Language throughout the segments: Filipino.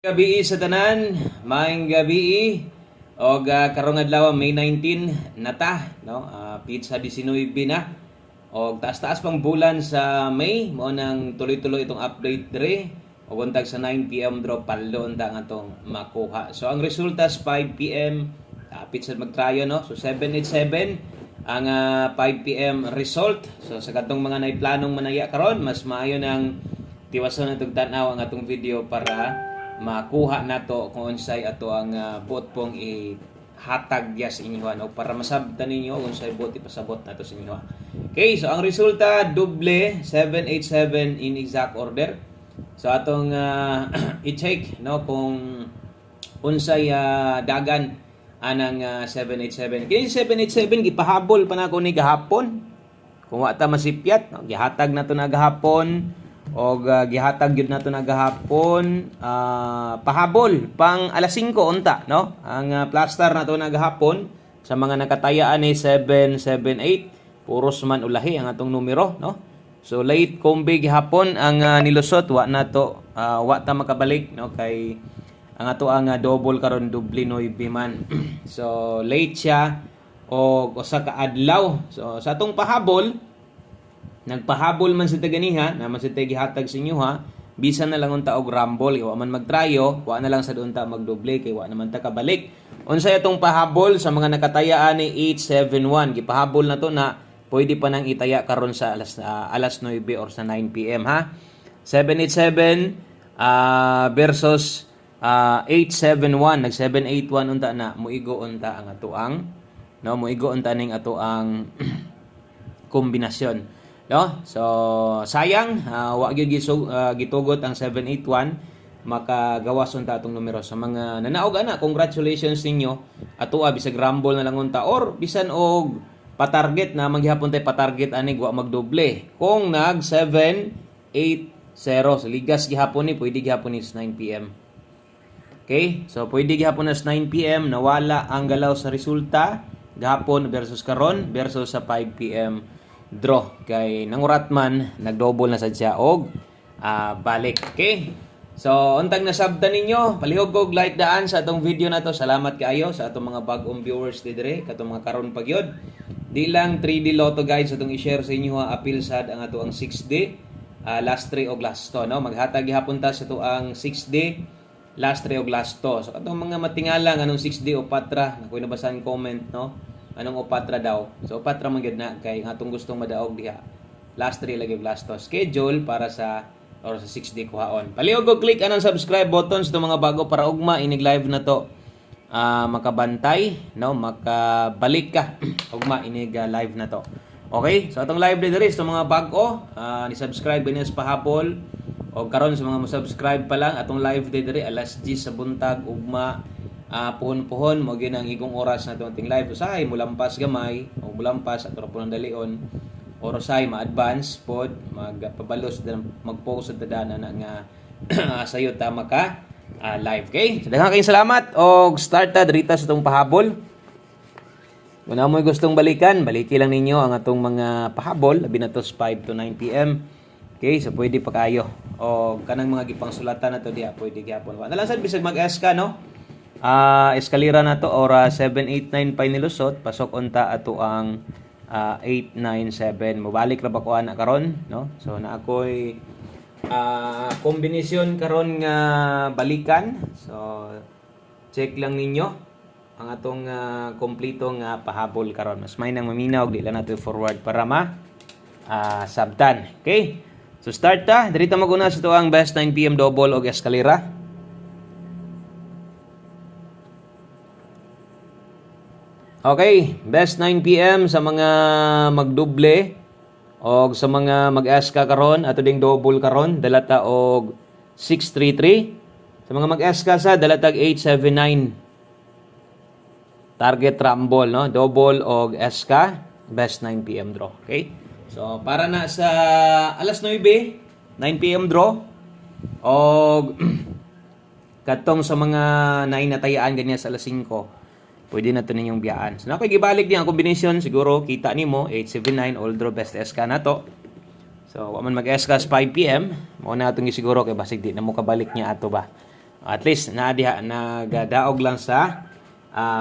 Gabi sa tanan, maayong gabi og karong adlaw May 19 nata no. Pizza 19 na. Og taas-taas pang bulan sa May mo nang tuloy-tuloy itong update dire. Og untag sa 9 PM draw palon ta nga tong makuha. So ang resulta sa 5 PM pizza magtrayo no. So 787 ang 5 PM result. So sa kadtong mga naiplanong manaya karon mas maayo nang tiwason natong tan-aw ang atong video para makuha nato kung unsay ato ang buot pong ihatag ya sa inyo o para masabtan ninyo kung unsay buot ipasabot nato sa inyo. Okay, so ang resulta doble 787 in exact order. So atong i-check no kung unsay dagan anang 787. Kini 787 gipahabol pa nako ni gahapon. Kung wa ta masipyat, no? Gihatag nato na gahapon. O gihatag yun nato na gahapon pahabol pang alas 5 unta no ang plaster nato na gahapon sa mga nakatayaan ni 778 puros man ulahi ang atong numero no. So late kombe gihapon ang nilusot wa nato wa ta makabalik no kay ang ato ang double karon doble 9 man. So late siya og usa ka adlaw. So sa atong pahabol nagpahabol man sa taganiha na man sa gihatag sa inyo ha, bisan na lang unta og rumble wa man magtrayo, wa na lang sa unta magdoble kay wa naman ta kabalik. Unsay atong pahabol sa mga nakatayaan ni 871 gipahabol na to na pwede pa nang itaya karon sa alas 9 or sa 9 PM ha. 787 versus 871 nag 781 unta na muigo unta ang atoang no muigo unta ning atoang kombinasyon. No? So sayang wa gyud gitugot ang 781 makagawas unta atong numero sa mga nanaog ana. Congratulations ninyo. Ato bisag rumble na lang unta or bisan og patarget na maghihapon tay patarget ani wa magdoble. Kung nag 780 so ligas gihapon ni pwede gihapon ni 9 PM. Okay? So pwede gihapon na 9 PM nawala ang galaw sa resulta gahapon versus karon versus sa 5 PM draw kay nangurat man nagdouble na sad siya og balik. Okay, so untang nasabtan ninyo palihog og like daan sa atong video na to. Salamat kaayo sa atong mga bag-ong viewers dire katong mga karon pagyod. Di lang 3D Lotto guys atong i-share sa inyo apil sad ang ato ang 6D last 3 og last 2 no. Maghatag gihapon ta sa ato ang 6D last 3 og last 2. So katong mga matingala anong 6D o patra na kuy nabasan comment no. Anong opatra daw? So opatra man gyud na kay atong gustong madaog diha. Last 3 lagi last 2 schedule para sa or sa 6D kuhaon. Palihog og click anong subscribe button sa mga bago para ugma inig live na to. Makabantay no makabalik ka ugma inig live na to. Okay? So atong live diri sa mga bago ni subscribe binis pahapol o karon sa mga mo-subscribe pa lang atong live diri alas 10 sa buntag ugma puhon-puhon mo gyud ang igong oras na ating live. Usahay mulampas gamay o mulampas ato ra po nang dalion orosay ma-advance pod magpabalos mag-post sa dana na nga sayo ta maka live. Okay? So daghang kayong salamat og start ta dirita sa atong pahabol. Kung amoy gustong balikan, baliki lang ninyo ang atong mga pahabol labi na to 5 to 9 PM. Okay, so pwede pa kayo o kanang mga gipangsulatan na to diha pwede gyapon. Wa na lang sad bisag mag-ask ka no. Eskalera na to or 789 pa nilusot pasok unta ato ang 897 mobalik ra ba ko ana karon no. So na ako'y kombinasyon karon nga balikan. So check lang ninyo ang atong kompleto nga pahabol karon. Mas may nang maminaw di lang nato forward para sabtan. Okay, so start ta dirita maguna sa to ang best 9 PM double og eskalera. Okay, best 9 PM sa mga magdoble o sa mga mag-eska karon ato ding double karon dalata og 633. Sa mga mag-eska sa dalatag 879. Target rumble no, double og eska best 9 PM draw. Okay? So para na sa alas 9 PM draw og katong sa mga nainatayaan ganyan sa alas 5 pwede na ito ninyong biyaan. So, nakikibalik din ang kombinasyon. Siguro, kita nimo 879, all draw best SK na to. So, waman mag-SK 5 PM. Muna itong siguro kay basig di na mo kabalik niya ato ba. At least na diha nagadaog lang sa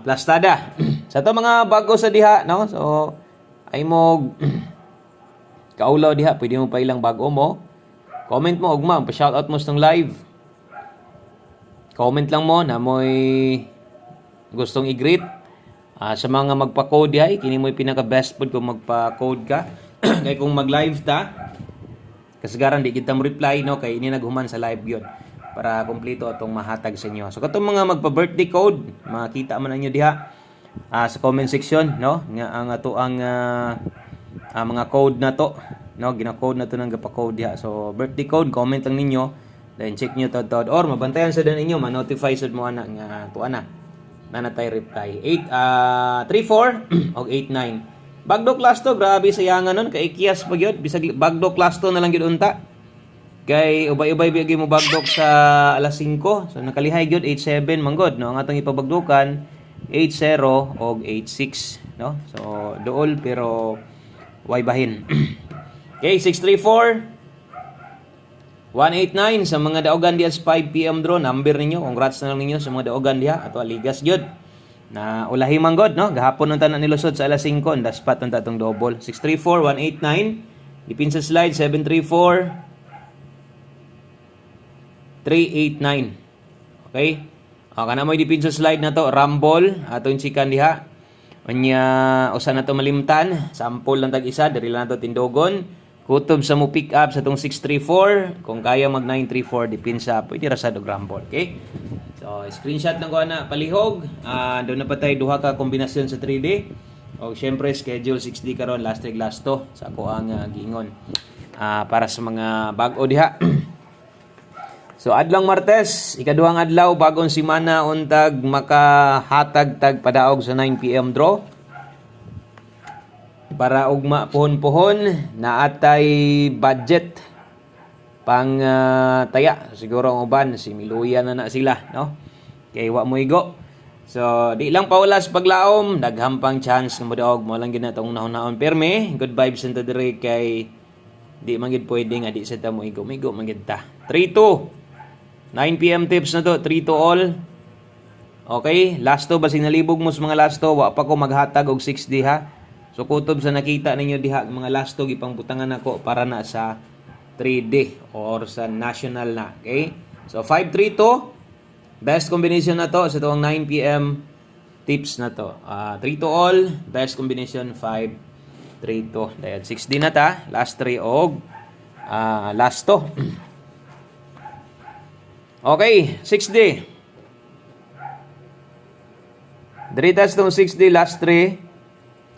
plastada. Sa to mga bago sa diha, no? So ay mo kaulaw diha, pwede mo pa ilang bago mo. Comment mo ugma, pa-shoutout mo sa live. Comment lang mo na mo'y gustong i-greet. Sa mga magpa-code diha, kini mo'y pinaka-best pod kung magpa-code ka. Kay kung mag-live ta, kasagaran di kita mo reply, no? Kay ini naghuman sa live yon para kumpleto atong mahatag sa inyo. So katong mga magpa-birthday code, makita man ninyo diha sa comment section, no? Nga ang ato ang mga code na to, no? Gina-code na to nang gapa-code diha. So birthday code, comment lang ninyo, then check nyo tod or mabantayan sa din ninyo, ma-notify sad mo ana nga tuana na natay reply. 34 og 89. Bagdok last to, grabe sayangan nun kay Kias pa gyud, bisag bagdok last to na lang gyud unta. Kay ubay-ubay bigay mo bagdok sa alas 5. So nakalihay gyud 87 manggod, no? Ang atong ipabagdokan 80 og 86, no? So duol pero way bahin. Okay, 634 189 sa mga daogan diha sa 5 PM draw, number ninyo. Congrats na lang ninyo sa mga daogan diha ato aligas gyud. Na ulahi manggod, no? Gahapon unta na nilusod sa alas 5, daspat unta tong double. 634 189 dipin sa slide 734 389. Okay? Kana mo dipin sa slide na to, Rumble, atong chikan diha. Unya usa na to malimtan, sample lang tag isa, diri lang to tindogon. Kutob sa mo pick up sa tong 634, kung kaya mag 934 dipin sa pwede ra sa dog Rumble, okay? So, screenshot lang ko na palihog. Doon na pa tayo duha ka kombinasyon sa 3D. O syempre schedule 6D karon last week last to sa ako ang giingon. Para sa mga bag-o diha. So adlong Martes, ikaduhang adlaw bagong semana untag makahatag tag padaog sa 9 PM draw. Para ugma pohon-pohon na atay budget pang taya. Siguro ang uban si Miluya na sila, no? Kay wa mo igo. So di lang paulas paglaom, daghampang chance nga modaog mo lang ginatong nahon-nahon perme. Good vibes unta dire kay di man gid pwede nga di sa ta mo igo man gid ta. 3-2 9 PM tips na to, 3 to all. Okay, last to basig nalibog mo sa mga last to, wa pa ko maghatag og 6D ha. So kutob sa nakita ninyo diha mga last to gipangbutangan nako para na sa 3D or sa national na. Okay? So 5-3-2 best combination na to sa tuwang 9 PM tips na to. 3 to all, best combination 5-3-2. Dahil 6D na ta, last 3 og last to. Okay, 6D. Diritas tong 6D last 3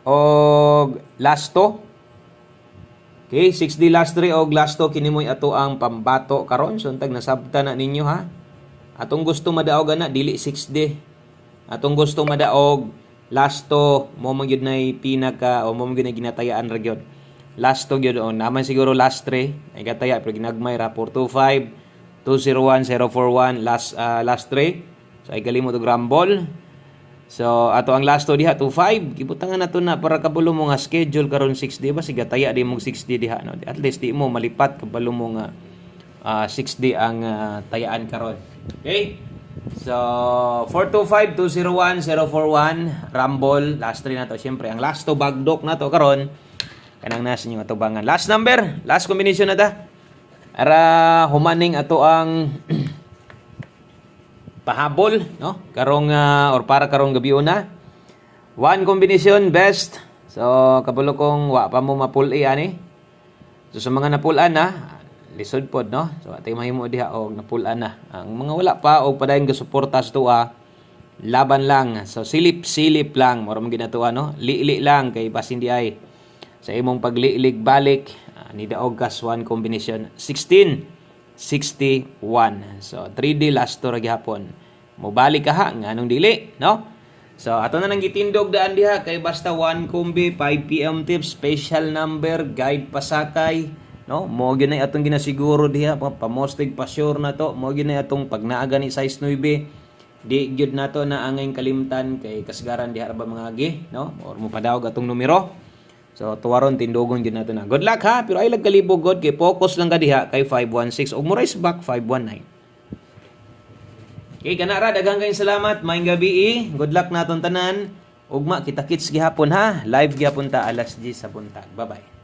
og last to. Okay, 6D last 3 og last to kini moy ato ang pambato karon. So untag nasabta na ninyo ha. Atong gusto madaog ana dili 6D. Atong gusto madaog last to mo man gyud nay pinaka o mo man gyud ginatayaan ra gyud. Last to gyud on naman siguro last 3 ay gataya pero ginagmay ra 425 201 041 last 3. So ay galimot og Rumble. So ato ang last to diha 25. Gibutangan nato na para kabalo mo nga schedule karon 6D ba siga taya di mong 6D diha no. At least di mo malipat kabalo mo nga 6D ang tayaan karon. Okay? So 425 201 041 Rumble last 3 na to. Syempre ang last to bagdok na to karon kanang nasa inyo atubangan. Last number, last combination na ta. Ara humaning ato ang pahabol, no? Karong or para karong gabi una. One combination best. So kabalo kong wa pa mo mapul-i ani. So sa mga napulan na lisod pod, no? So atay mahimo diha og napulan na. Ang mga wala pa og padayon ga suporta sa tuwa laban lang. So silip-silip lang mura man ginatuwa, no? Li-li lang kay basin di ay sa imong paglilig balik ni daog kas one combination 1661. So 3D last to ra gihapon. Mobalik ka ha nganong dili, no? So ato na nang gitindog daan diha kay basta one combi 5 PM tips special number guide pasakay, no? Mo gyud nay atong ginasiguro diha pamostig pa sure na to. Mo gyud nay atong pag naa gani size 9 di gyud nato na angay kalimtan kay kasgaran diha ra ba mga agi, no? Or mo padawag atong numero. So tuwaron tindogon gyud nato na. Good luck ha, pero ay lag kalibog god kay focus lang ka diha kay 516 ug mo race back 519. Okay, kanara daghang kayong salamat. Maayong gabi. Good luck naton tanan. Ugma kita kits gihapon ha. Live gihapon ta alas 10 sa buntag. Bye-bye.